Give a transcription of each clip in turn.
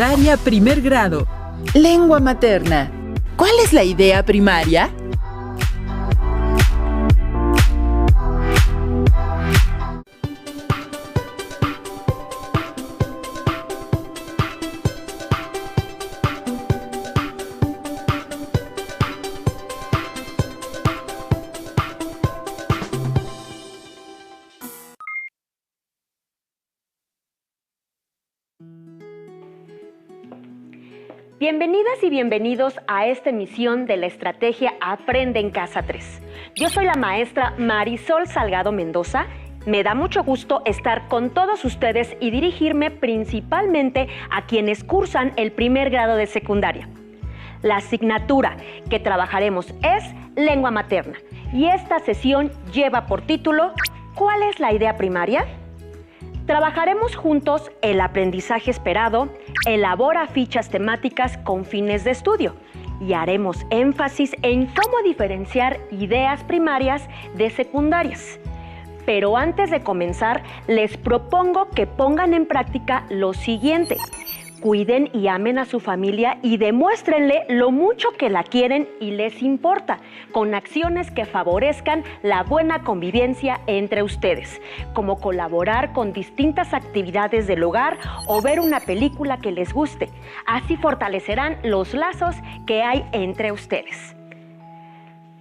secundaria primer grado. Lengua materna. ¿Cuál es la idea primaria? Bienvenidas y bienvenidos a esta emisión de la estrategia Aprende en Casa 3. Yo soy la maestra Marisol Salgado Mendoza. Me da mucho gusto estar con todos ustedes y dirigirme principalmente a quienes cursan el primer grado de secundaria. La asignatura que trabajaremos es lengua materna y esta sesión lleva por título ¿Cuál es la idea primaria? Trabajaremos juntos el aprendizaje esperado, elabora fichas temáticas con fines de estudio y haremos énfasis en cómo diferenciar ideas primarias de secundarias. Pero antes de comenzar, les propongo que pongan en práctica lo siguiente. Cuiden y amen a su familia y demuéstrenle lo mucho que la quieren y les importa, con acciones que favorezcan la buena convivencia entre ustedes, como colaborar con distintas actividades del hogar o ver una película que les guste. Así fortalecerán los lazos que hay entre ustedes.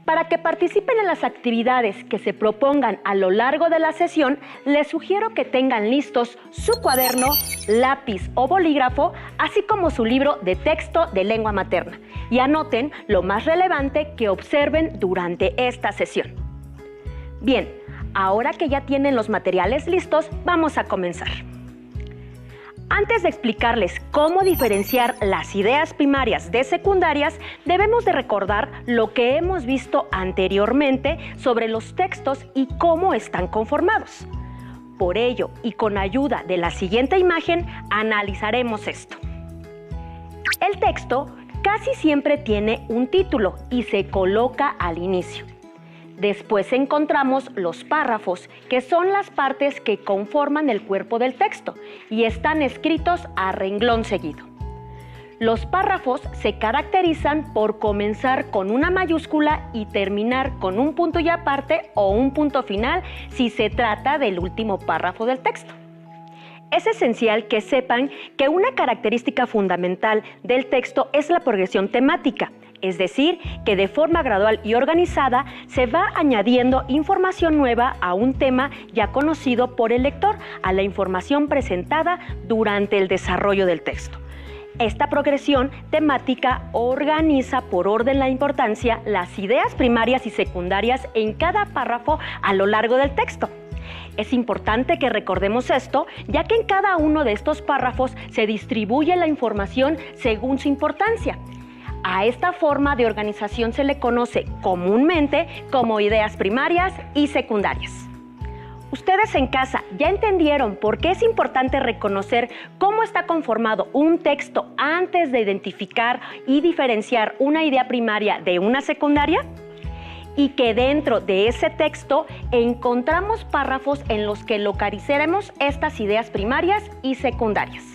Para que participen en las actividades que se propongan a lo largo de la sesión, les sugiero que tengan listos su cuaderno, lápiz o bolígrafo, así como su libro de texto de lengua materna, y anoten lo más relevante que observen durante esta sesión. Bien, ahora que ya tienen los materiales listos, vamos a comenzar. Antes de explicarles cómo diferenciar las ideas primarias de secundarias, debemos de recordar lo que hemos visto anteriormente sobre los textos y cómo están conformados. Por ello, y con ayuda de la siguiente imagen, analizaremos esto. El texto casi siempre tiene un título y se coloca al inicio. Después encontramos los párrafos, que son las partes que conforman el cuerpo del texto y están escritos a renglón seguido. Los párrafos se caracterizan por comenzar con una mayúscula y terminar con un punto y aparte o un punto final si se trata del último párrafo del texto. Es esencial que sepan que una característica fundamental del texto es la progresión temática. Es decir, que de forma gradual y organizada se va añadiendo información nueva a un tema ya conocido por el lector, a la información presentada durante el desarrollo del texto. Esta progresión temática organiza por orden de importancia las ideas primarias y secundarias en cada párrafo a lo largo del texto. Es importante que recordemos esto, ya que en cada uno de estos párrafos se distribuye la información según su importancia. A esta forma de organización se le conoce comúnmente como ideas primarias y secundarias. Ustedes en casa ya entendieron por qué es importante reconocer cómo está conformado un texto antes de identificar y diferenciar una idea primaria de una secundaria, y que dentro de ese texto encontramos párrafos en los que localizaremos estas ideas primarias y secundarias.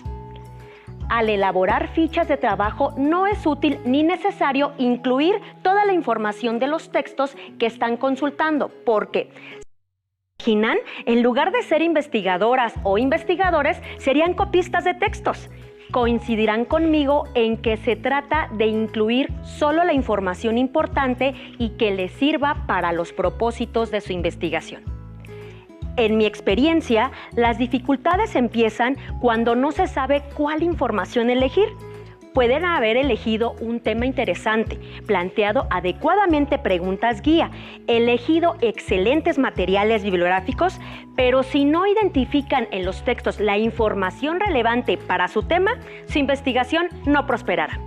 Al elaborar fichas de trabajo no es útil ni necesario incluir toda la información de los textos que están consultando, porque imaginan, en lugar de ser investigadoras o investigadores, serían copistas de textos. Coincidirán conmigo en que se trata de incluir solo la información importante y que les sirva para los propósitos de su investigación. En mi experiencia, las dificultades empiezan cuando no se sabe cuál información elegir. Pueden haber elegido un tema interesante, planteado adecuadamente preguntas guía, elegido excelentes materiales bibliográficos, pero si no identifican en los textos la información relevante para su tema, su investigación no prosperará.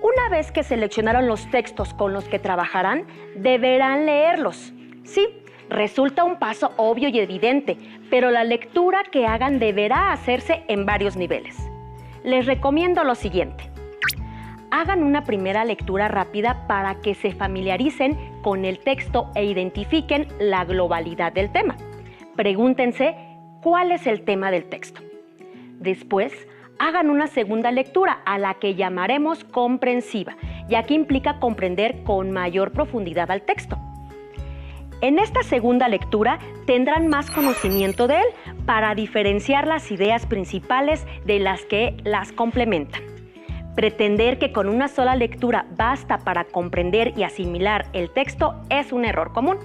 Una vez que seleccionaron los textos con los que trabajarán, deberán leerlos. Sí, resulta un paso obvio y evidente, pero la lectura que hagan deberá hacerse en varios niveles. Les recomiendo lo siguiente. Hagan una primera lectura rápida para que se familiaricen con el texto e identifiquen la globalidad del tema. Pregúntense cuál es el tema del texto. Después, hagan una segunda lectura a la que llamaremos comprensiva, ya que implica comprender con mayor profundidad al texto. En esta segunda lectura tendrán más conocimiento de él para diferenciar las ideas principales de las que las complementan. Pretender que con una sola lectura basta para comprender y asimilar el texto es un error común.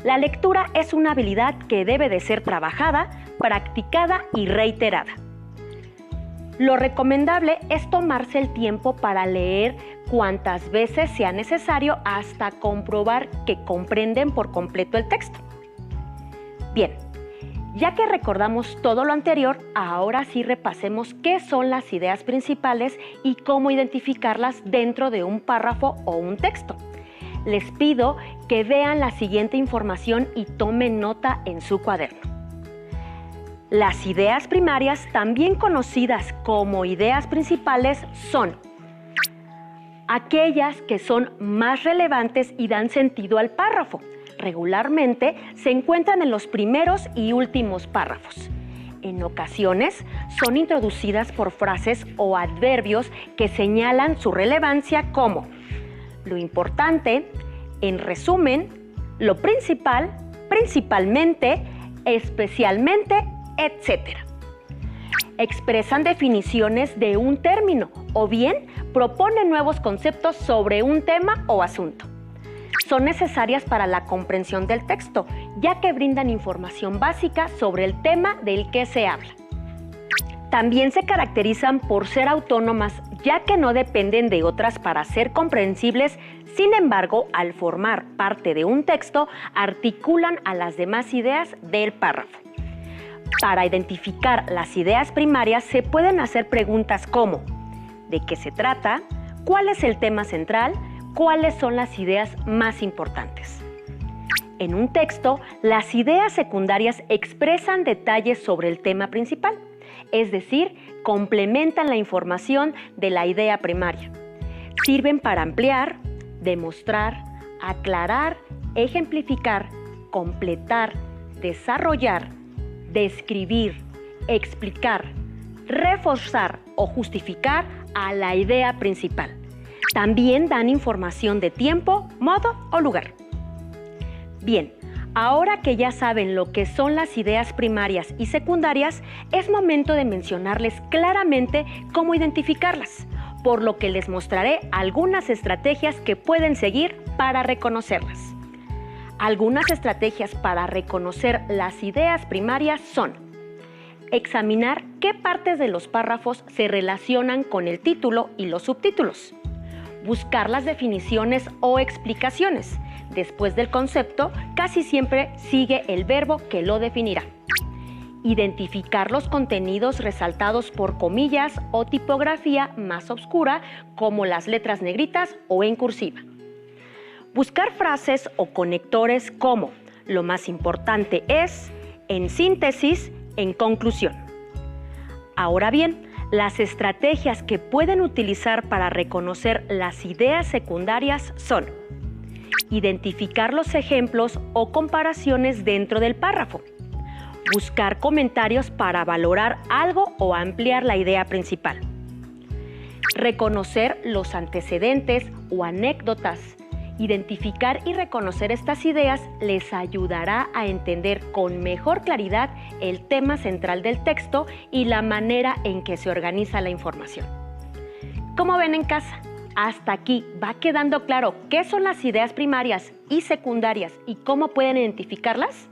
La lectura es una habilidad que debe de ser trabajada, practicada y reiterada. Lo recomendable es tomarse el tiempo para leer cuantas veces sea necesario hasta comprobar que comprenden por completo el texto. Bien, ya que recordamos todo lo anterior, ahora sí repasemos qué son las ideas principales y cómo identificarlas dentro de un párrafo o un texto. Les pido que vean la siguiente información y tomen nota en su cuaderno. Las ideas primarias, también conocidas como ideas principales, son aquellas que son más relevantes y dan sentido al párrafo. Regularmente se encuentran en los primeros y últimos párrafos. En ocasiones son introducidas por frases o adverbios que señalan su relevancia como lo importante, en resumen, lo principal, principalmente, especialmente, etc. Expresan definiciones de un término o bien proponen nuevos conceptos sobre un tema o asunto. Son necesarias para la comprensión del texto, ya que brindan información básica sobre el tema del que se habla. También se caracterizan por ser autónomas, ya que no dependen de otras para ser comprensibles. Sin embargo, al formar parte de un texto, articulan a las demás ideas del párrafo. Para identificar las ideas primarias se pueden hacer preguntas como ¿de qué se trata? ¿Cuál es el tema central? ¿Cuáles son las ideas más importantes? En un texto, las ideas secundarias expresan detalles sobre el tema principal, es decir, complementan la información de la idea primaria. Sirven para ampliar, demostrar, aclarar, ejemplificar, completar, desarrollar, describir, explicar, reforzar o justificar a la idea principal. También dan información de tiempo, modo o lugar. Bien, ahora que ya saben lo que son las ideas primarias y secundarias, es momento de mencionarles claramente cómo identificarlas, por lo que les mostraré algunas estrategias que pueden seguir para reconocerlas. Algunas estrategias para reconocer las ideas primarias son: examinar qué partes de los párrafos se relacionan con el título y los subtítulos. Buscar las definiciones o explicaciones. Después del concepto, casi siempre sigue el verbo que lo definirá. Identificar los contenidos resaltados por comillas o tipografía más oscura, como las letras negritas o en cursiva. Buscar frases o conectores como lo más importante es, en síntesis, en conclusión. Ahora bien, las estrategias que pueden utilizar para reconocer las ideas secundarias son: identificar los ejemplos o comparaciones dentro del párrafo. Buscar comentarios para valorar algo o ampliar la idea principal. Reconocer los antecedentes o anécdotas. Identificar y reconocer estas ideas les ayudará a entender con mejor claridad el tema central del texto y la manera en que se organiza la información. ¿Cómo ven en casa? Hasta aquí, ¿va quedando claro qué son las ideas primarias y secundarias y cómo pueden identificarlas?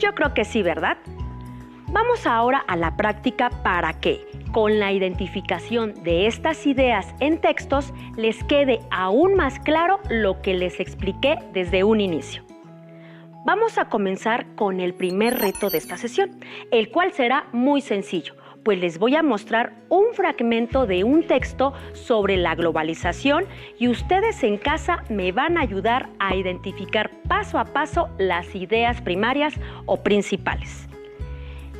Yo creo que sí, ¿verdad? Vamos ahora a la práctica para que, con la identificación de estas ideas en textos, les quede aún más claro lo que les expliqué desde un inicio. Vamos a comenzar con el primer reto de esta sesión, el cual será muy sencillo, pues les voy a mostrar un fragmento de un texto sobre la globalización y ustedes en casa me van a ayudar a identificar paso a paso las ideas primarias o principales.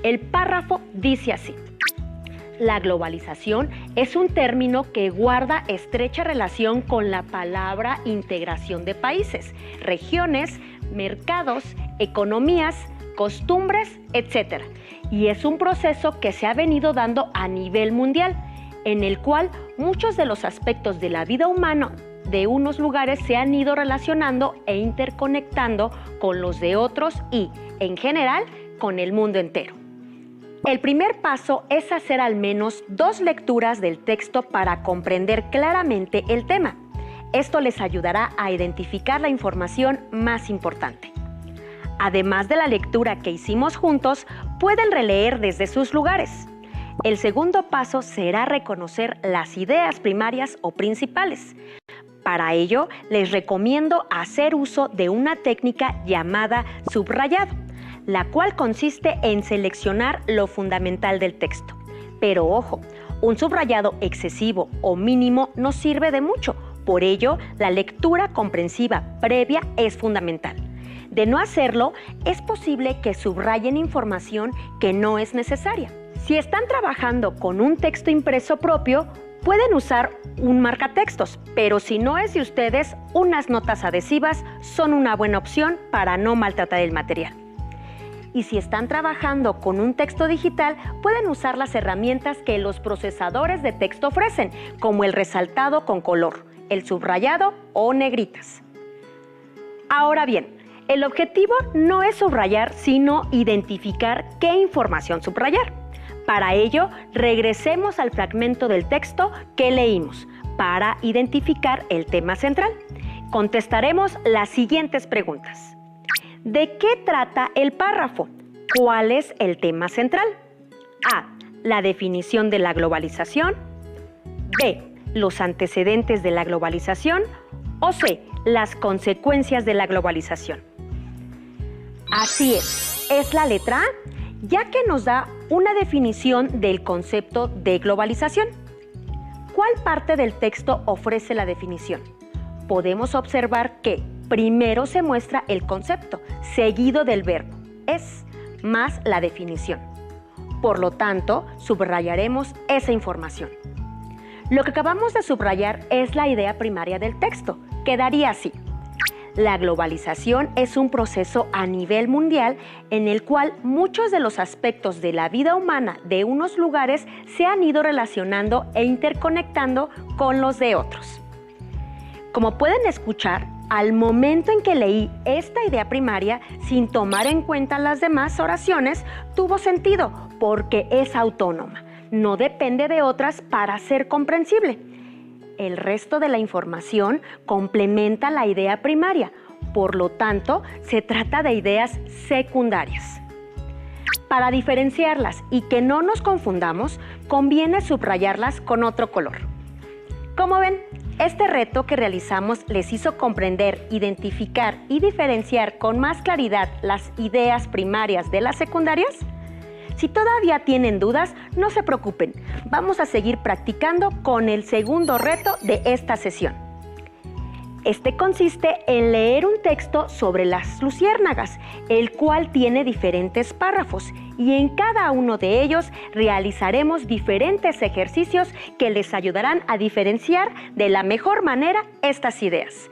El párrafo dice así: la globalización es un término que guarda estrecha relación con la palabra integración de países, regiones, mercados, economías, costumbres, etc. Y es un proceso que se ha venido dando a nivel mundial, en el cual muchos de los aspectos de la vida humana de unos lugares se han ido relacionando e interconectando con los de otros y, en general, con el mundo entero. El primer paso es hacer al menos 2 lecturas del texto para comprender claramente el tema. Esto les ayudará a identificar la información más importante. Además de la lectura que hicimos juntos, pueden releer desde sus lugares. El segundo paso será reconocer las ideas primarias o principales. Para ello, les recomiendo hacer uso de una técnica llamada subrayado, la cual consiste en seleccionar lo fundamental del texto. Pero ojo, un subrayado excesivo o mínimo no sirve de mucho. Por ello, la lectura comprensiva previa es fundamental. De no hacerlo, es posible que subrayen información que no es necesaria. Si están trabajando con un texto impreso propio, pueden usar un marcatextos, pero si no es de ustedes, unas notas adhesivas son una buena opción para no maltratar el material. Y si están trabajando con un texto digital, pueden usar las herramientas que los procesadores de texto ofrecen, como el resaltado con color, el subrayado o negritas. Ahora bien, el objetivo no es subrayar, sino identificar qué información subrayar. Para ello, regresemos al fragmento del texto que leímos para identificar el tema central. Contestaremos las siguientes preguntas. ¿De qué trata el párrafo? ¿Cuál es el tema central? A. La definición de la globalización. B. Los antecedentes de la globalización. O C. Las consecuencias de la globalización. Así es la letra A, ya que nos da una definición del concepto de globalización. ¿Cuál parte del texto ofrece la definición? Podemos observar que primero se muestra el concepto, seguido del verbo, es, más la definición. Por lo tanto, subrayaremos esa información. Lo que acabamos de subrayar es la idea primaria del texto. Quedaría así. La globalización es un proceso a nivel mundial en el cual muchos de los aspectos de la vida humana de unos lugares se han ido relacionando e interconectando con los de otros. Como pueden escuchar, al momento en que leí esta idea primaria, sin tomar en cuenta las demás oraciones, tuvo sentido porque es autónoma, no depende de otras para ser comprensible. El resto de la información complementa la idea primaria, por lo tanto, se trata de ideas secundarias. Para diferenciarlas y que no nos confundamos, conviene subrayarlas con otro color. Como ven, este reto que realizamos les hizo comprender, identificar y diferenciar con más claridad las ideas primarias de las secundarias. Si todavía tienen dudas, no se preocupen. Vamos a seguir practicando con el segundo reto de esta sesión. Este consiste en leer un texto sobre las luciérnagas, el cual tiene diferentes párrafos, y en cada uno de ellos realizaremos diferentes ejercicios que les ayudarán a diferenciar de la mejor manera estas ideas.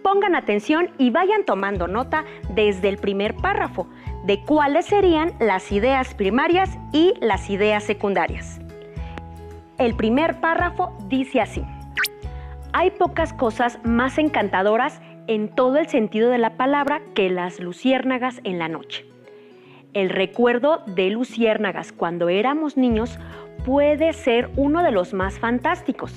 Pongan atención y vayan tomando nota desde el primer párrafo de cuáles serían las ideas primarias y las ideas secundarias. El primer párrafo dice así: hay pocas cosas más encantadoras en todo el sentido de la palabra que las luciérnagas en la noche. El recuerdo de luciérnagas cuando éramos niños puede ser uno de los más fantásticos.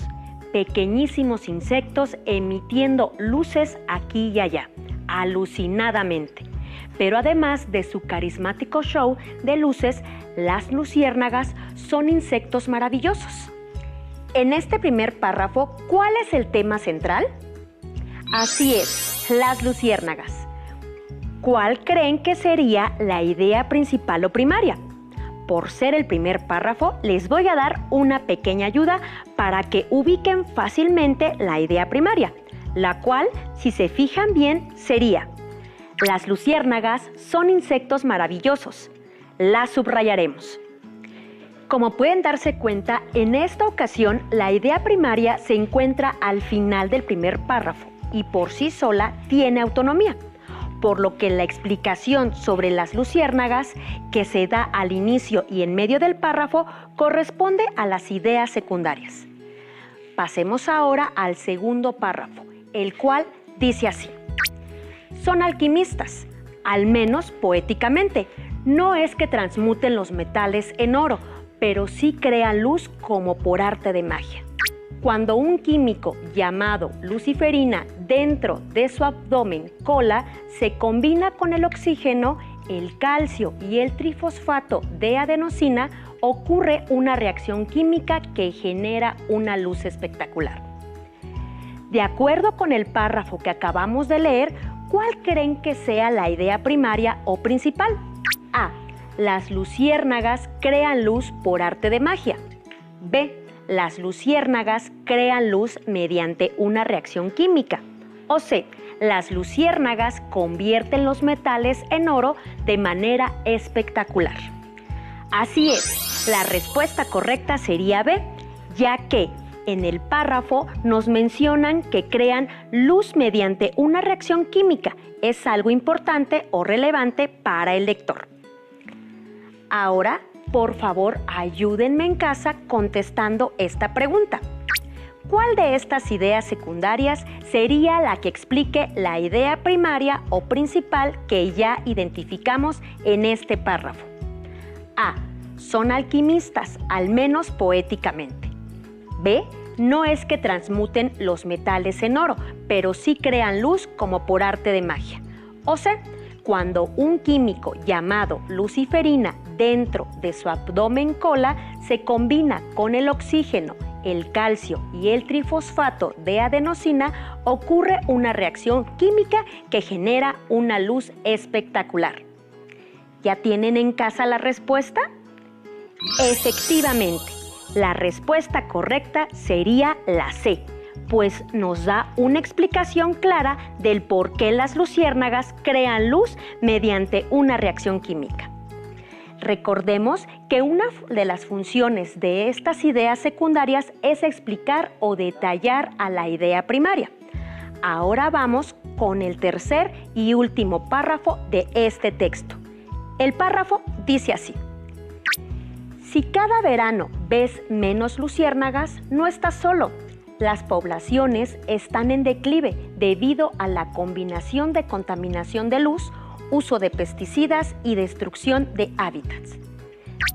Pequeñísimos insectos emitiendo luces aquí y allá, alucinadamente. Pero además de su carismático show de luces, las luciérnagas son insectos maravillosos. En este primer párrafo, ¿cuál es el tema central? Así es, las luciérnagas. ¿Cuál creen que sería la idea principal o primaria? Por ser el primer párrafo, les voy a dar una pequeña ayuda para que ubiquen fácilmente la idea primaria, la cual, si se fijan bien, sería: las luciérnagas son insectos maravillosos. Las subrayaremos. Como pueden darse cuenta, en esta ocasión la idea primaria se encuentra al final del primer párrafo y por sí sola tiene autonomía. por lo que la explicación sobre las luciérnagas que se da al inicio y en medio del párrafo corresponde a las ideas secundarias. Pasemos ahora al segundo párrafo, el cual dice así: son alquimistas, al menos poéticamente. No es que transmuten los metales en oro, pero sí crean luz como por arte de magia. Cuando un químico llamado luciferina dentro de su abdomen cola se combina con el oxígeno, el calcio y el trifosfato de adenosina, ocurre una reacción química que genera una luz espectacular. De acuerdo con el párrafo que acabamos de leer, ¿cuál creen que sea la idea primaria o principal? A. Las luciérnagas crean luz por arte de magia. B. Las luciérnagas crean luz mediante una reacción química. O C. Las luciérnagas convierten los metales en oro de manera espectacular. Así es, la respuesta correcta sería B, ya que en el párrafo nos mencionan que crean luz mediante una reacción química. Es algo importante o relevante para el lector. Ahora, por favor, ayúdenme en casa contestando esta pregunta. ¿Cuál de estas ideas secundarias sería la que explique la idea primaria o principal que ya identificamos en este párrafo? A. Son alquimistas, al menos poéticamente. B. No es que transmuten los metales en oro, pero sí crean luz como por arte de magia. O C. Cuando un químico llamado luciferina dentro de su abdomen cola se combina con el oxígeno, el calcio y el trifosfato de adenosina, ocurre una reacción química que genera una luz espectacular. ¿Ya tienen en casa la respuesta? Efectivamente, la respuesta correcta sería la C, pues nos da una explicación clara del por qué las luciérnagas crean luz mediante una reacción química. Recordemos que una de las funciones de estas ideas secundarias es explicar o detallar a la idea primaria. Ahora vamos con el tercer y último párrafo de este texto. El párrafo dice así: si cada verano ves menos luciérnagas, no estás solo. Las poblaciones están en declive debido a la combinación de contaminación de luz, uso de pesticidas y destrucción de hábitats.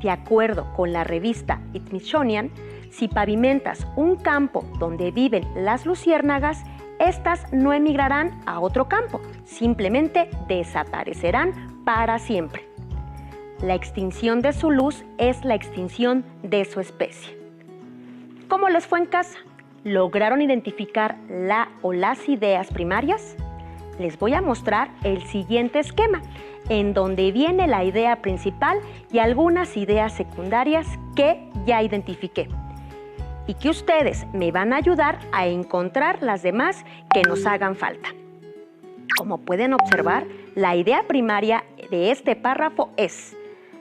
De acuerdo con la revista Smithsonian, si pavimentas un campo donde viven las luciérnagas, estas no emigrarán a otro campo, simplemente desaparecerán para siempre. La extinción de su luz es la extinción de su especie. ¿Cómo les fue en casa? ¿Lograron identificar la o las ideas primarias? Les voy a mostrar el siguiente esquema, en donde viene la idea principal y algunas ideas secundarias que ya identifiqué, y que ustedes me van a ayudar a encontrar las demás que nos hagan falta. Como pueden observar, la idea primaria de este párrafo es: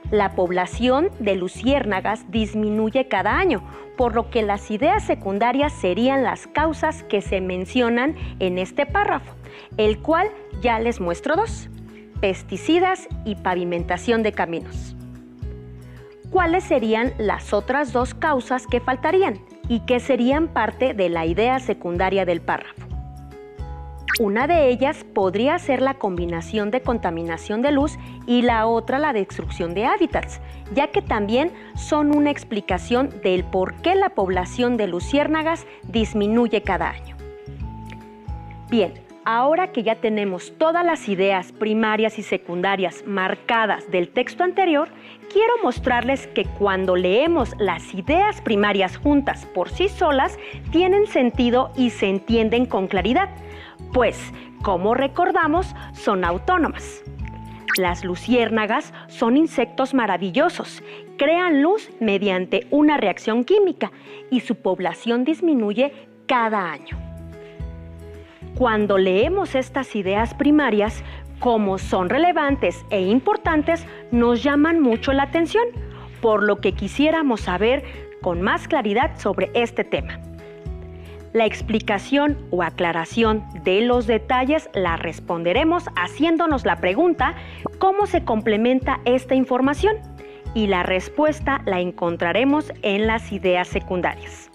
la población de luciérnagas disminuye cada año, por lo que las ideas secundarias serían las causas que se mencionan en este párrafo, el cual ya les muestro dos: pesticidas y pavimentación de caminos. ¿Cuáles serían las otras dos causas que faltarían y que serían parte de la idea secundaria del párrafo? Una de ellas podría ser la combinación de contaminación de luz y la otra la destrucción de hábitats, ya que también son una explicación del por qué la población de luciérnagas disminuye cada año. Bien, ahora que ya tenemos todas las ideas primarias y secundarias marcadas del texto anterior, quiero mostrarles que cuando leemos las ideas primarias juntas por sí solas, tienen sentido y se entienden con claridad, pues, como recordamos, son autónomas. Las luciérnagas son insectos maravillosos, crean luz mediante una reacción química y su población disminuye cada año. Cuando leemos estas ideas primarias, como son relevantes e importantes, nos llaman mucho la atención, por lo que quisiéramos saber con más claridad sobre este tema. La explicación o aclaración de los detalles la responderemos haciéndonos la pregunta ¿cómo se complementa esta información? Y la respuesta la encontraremos en las ideas secundarias.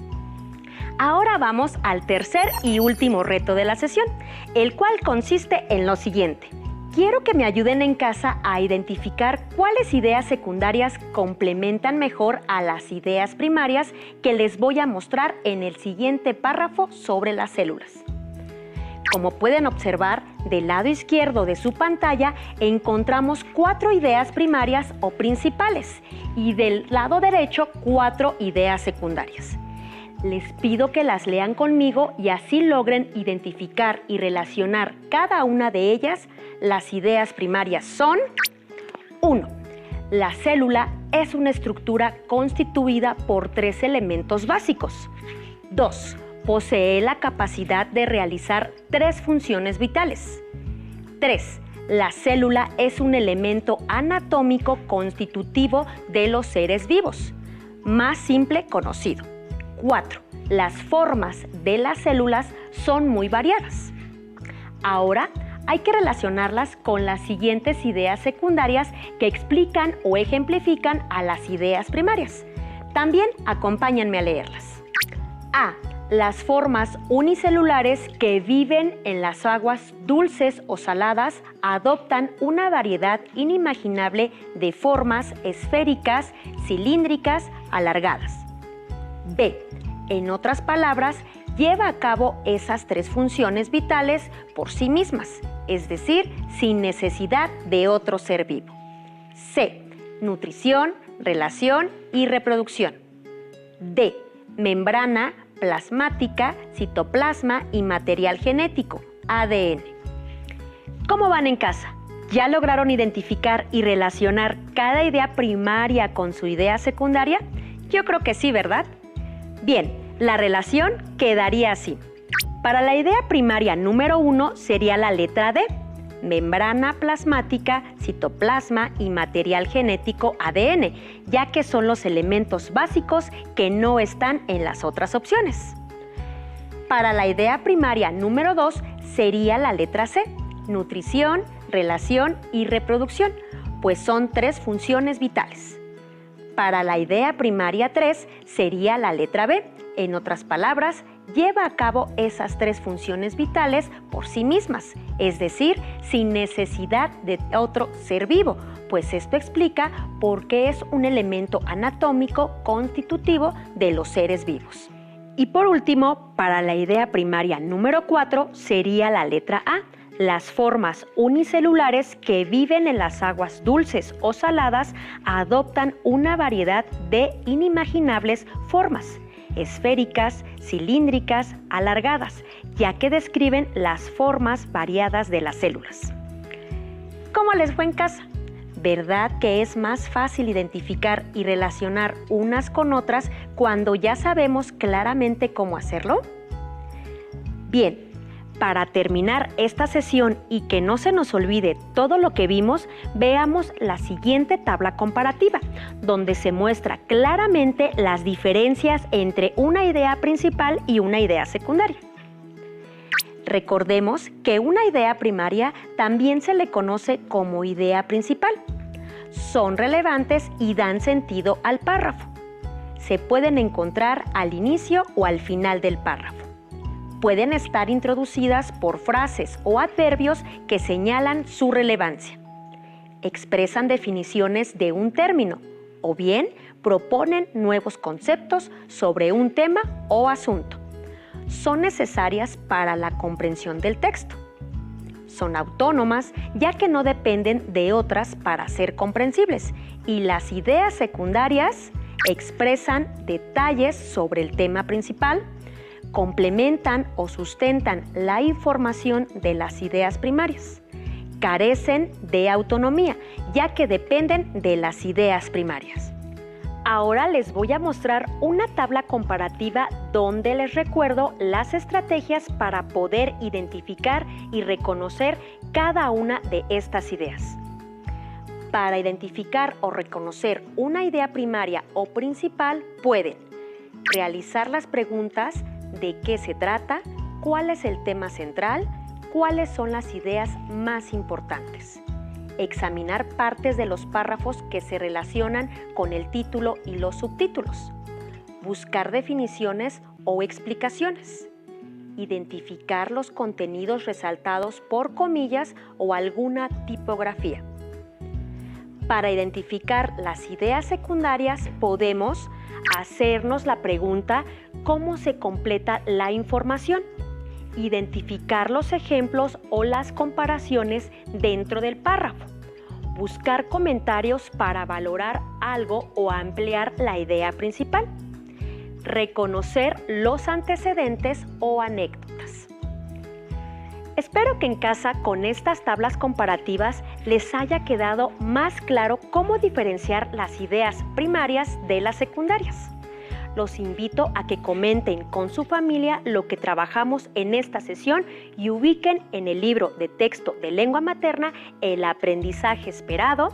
Ahora vamos al tercer y último reto de la sesión, el cual consiste en lo siguiente. Quiero que me ayuden en casa a identificar cuáles ideas secundarias complementan mejor a las ideas primarias que les voy a mostrar en el siguiente párrafo sobre las células. Como pueden observar, del lado izquierdo de su pantalla encontramos 4 ideas primarias o principales y del lado derecho 4 ideas secundarias. Les pido que las lean conmigo y así logren identificar y relacionar cada una de ellas. Las ideas primarias son 1. La célula es una estructura constituida por 3 elementos básicos. 2. Posee la capacidad de realizar 3 funciones vitales. 3. La célula es un elemento anatómico constitutivo de los seres vivos, más simple conocido. 4. Las formas de las células son muy variadas. Ahora, hay que relacionarlas con las siguientes ideas secundarias que explican o ejemplifican a las ideas primarias. También acompáñenme a leerlas. A. Las formas unicelulares que viven en las aguas dulces o saladas adoptan una variedad inimaginable de formas esféricas, cilíndricas, alargadas. B. En otras palabras, lleva a cabo esas 3 funciones vitales por sí mismas, es decir, sin necesidad de otro ser vivo. C. Nutrición, relación y reproducción. D. Membrana plasmática, citoplasma y material genético, ADN. ¿Cómo van en casa? ¿Ya lograron identificar y relacionar cada idea primaria con su idea secundaria? Yo creo que sí, ¿verdad? Bien, la relación quedaría así. Para la idea primaria número 1 sería la letra D, membrana plasmática, citoplasma y material genético ADN, ya que son los elementos básicos que no están en las otras opciones. Para la idea primaria número 2 sería la letra C, nutrición, relación y reproducción, pues son 3 funciones vitales. Para la idea primaria 3 sería la letra B, en otras palabras, lleva a cabo esas 3 funciones vitales por sí mismas, es decir, sin necesidad de otro ser vivo, pues esto explica por qué es un elemento anatómico constitutivo de los seres vivos. Y por último, para la idea primaria número 4 sería la letra A, las formas unicelulares que viven en las aguas dulces o saladas adoptan una variedad de inimaginables formas, esféricas, cilíndricas, alargadas, ya que describen las formas variadas de las células. ¿Cómo les fue en casa? ¿Verdad que es más fácil identificar y relacionar unas con otras cuando ya sabemos claramente cómo hacerlo? Bien, para terminar esta sesión y que no se nos olvide todo lo que vimos, veamos la siguiente tabla comparativa, donde se muestra claramente las diferencias entre una idea principal y una idea secundaria. Recordemos que una idea primaria también se le conoce como idea principal. Son relevantes y dan sentido al párrafo. Se pueden encontrar al inicio o al final del párrafo. Pueden estar introducidas por frases o adverbios que señalan su relevancia. Expresan definiciones de un término o bien proponen nuevos conceptos sobre un tema o asunto. Son necesarias para la comprensión del texto. Son autónomas ya que no dependen de otras para ser comprensibles y las ideas secundarias expresan detalles sobre el tema principal, complementan o sustentan la información de las ideas primarias. Carecen de autonomía, ya que dependen de las ideas primarias. Ahora les voy a mostrar una tabla comparativa donde les recuerdo las estrategias para poder identificar y reconocer cada una de estas ideas. Para identificar o reconocer una idea primaria o principal pueden realizar las preguntas de qué se trata, cuál es el tema central, cuáles son las ideas más importantes. Examinar partes de los párrafos que se relacionan con el título y los subtítulos. Buscar definiciones o explicaciones. Identificar los contenidos resaltados por comillas o alguna tipografía. Para identificar las ideas secundarias podemos hacernos la pregunta ¿cómo se completa la información? Identificar los ejemplos o las comparaciones dentro del párrafo. Buscar comentarios para valorar algo o ampliar la idea principal. Reconocer los antecedentes o anécdotas. Espero que en casa con estas tablas comparativas les haya quedado más claro cómo diferenciar las ideas primarias de las secundarias. Los invito a que comenten con su familia lo que trabajamos en esta sesión y ubiquen en el libro de texto de lengua materna El aprendizaje esperado,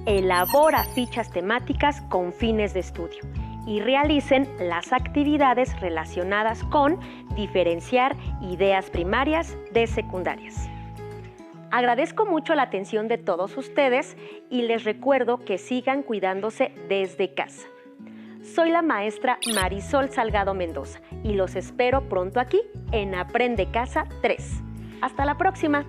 elabora fichas temáticas con fines de estudio y realicen las actividades relacionadas con diferenciar ideas primarias de secundarias. Agradezco mucho la atención de todos ustedes y les recuerdo que sigan cuidándose desde casa. Soy la maestra Marisol Salgado Mendoza y los espero pronto aquí en Aprende Casa 3. Hasta la próxima.